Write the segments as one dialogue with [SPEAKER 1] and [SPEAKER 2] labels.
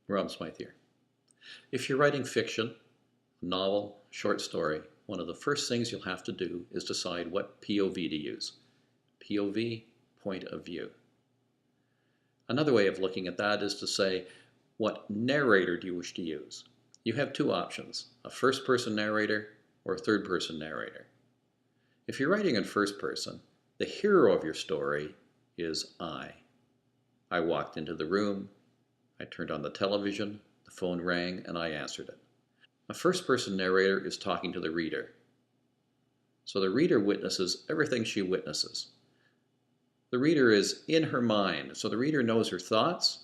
[SPEAKER 1] Rob Smythe here. If you're writing fiction, novel, short story, one of the first things you'll have to do is decide what POV to use. POV, point of view. Another way of looking at that is to say, what narrator do you wish to use? You have two options, a first-person narrator or a third-person narrator. If you're writing in first person, the hero of your story is I. I walked into the room, I turned on the television, the phone rang, and I answered it. A first-person narrator is talking to the reader. So the reader witnesses everything she witnesses. The reader is in her mind, so the reader knows her thoughts,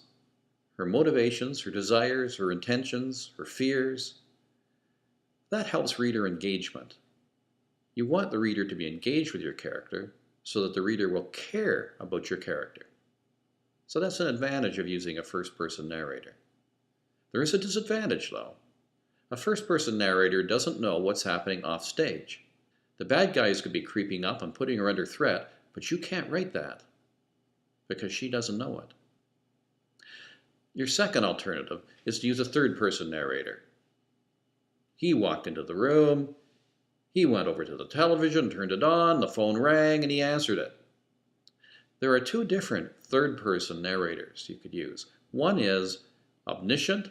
[SPEAKER 1] her motivations, her desires, her intentions, her fears. That helps reader engagement. You want the reader to be engaged with your character so that the reader will care about your character. So that's an advantage of using a first-person narrator. There is a disadvantage, though. A first-person narrator doesn't know what's happening off stage. The bad guys could be creeping up and putting her under threat, but you can't write that because she doesn't know it. Your second alternative is to use a third-person narrator. He walked into the room, he went over to the television, turned it on, the phone rang, and he answered it. There are two different third-person narrators you could use. One is omniscient,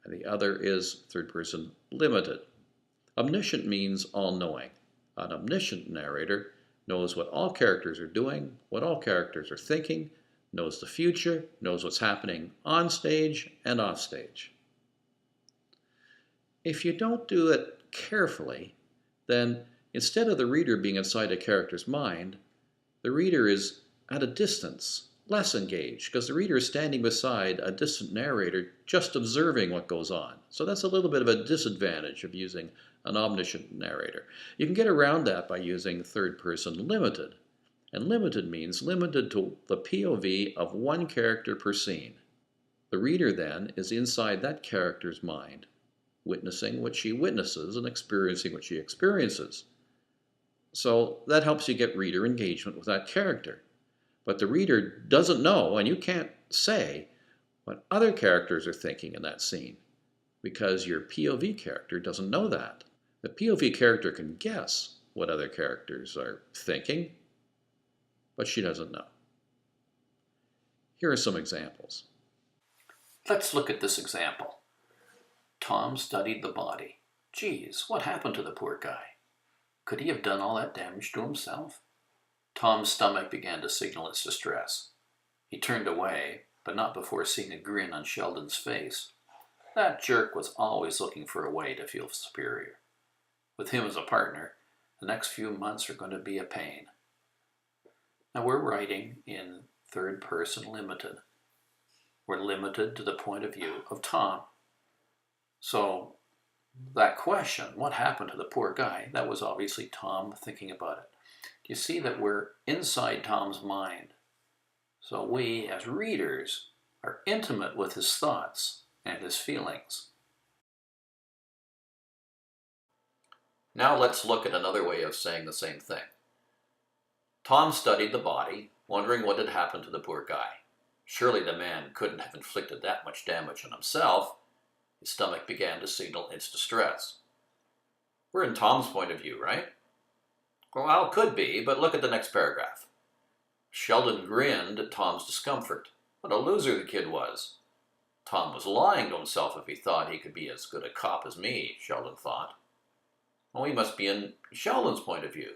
[SPEAKER 1] and the other is third-person limited. Omniscient means all-knowing. An omniscient narrator knows what all characters are doing, what all characters are thinking, knows the future, knows what's happening on stage and off stage. If you don't do it carefully, then instead of the reader being inside a character's mind, the reader is at a distance, less engaged, because the reader is standing beside a distant narrator just observing what goes on. So that's a little bit of a disadvantage of using an omniscient narrator. You can get around that by using third-person limited. And limited means limited to the POV of one character per scene. The reader then is inside that character's mind, witnessing what she witnesses and experiencing what she experiences. So that helps you get reader engagement with that character. But the reader doesn't know, and you can't say what other characters are thinking in that scene because your POV character doesn't know that. The POV character can guess what other characters are thinking, but she doesn't know. Here are some examples.
[SPEAKER 2] Let's look at this example. Tom studied the body. Geez, what happened to the poor guy? Could he have done all that damage to himself? Tom's stomach began to signal its distress. He turned away, but not before seeing a grin on Sheldon's face. That jerk was always looking for a way to feel superior. With him as a partner, the next few months are going to be a pain. Now we're writing in third person limited. We're limited to the point of view of Tom. So that question, what happened to the poor guy, that was obviously Tom thinking about it. You see that we're inside Tom's mind. So we, as readers, are intimate with his thoughts and his feelings. Now let's look at another way of saying the same thing. Tom studied the body, wondering what had happened to the poor guy. Surely the man couldn't have inflicted that much damage on himself. His stomach began to signal its distress. We're in Tom's point of view, right? Well, could be, but look at the next paragraph. Sheldon grinned at Tom's discomfort. What a loser the kid was. Tom was lying to himself if he thought he could be as good a cop as me, Sheldon thought. Well, we must be in Sheldon's point of view.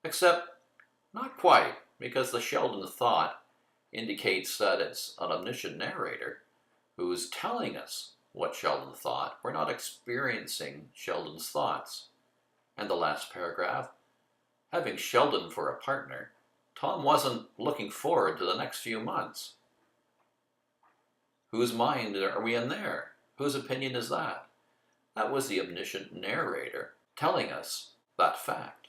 [SPEAKER 2] Except, not quite, because the Sheldon thought indicates that it's an omniscient narrator who's telling us what Sheldon thought. We're not experiencing Sheldon's thoughts. And the last paragraph, having Sheldon for a partner, Tom wasn't looking forward to the next few months. Whose mind are we in there? Whose opinion is that? That was the omniscient narrator telling us that fact.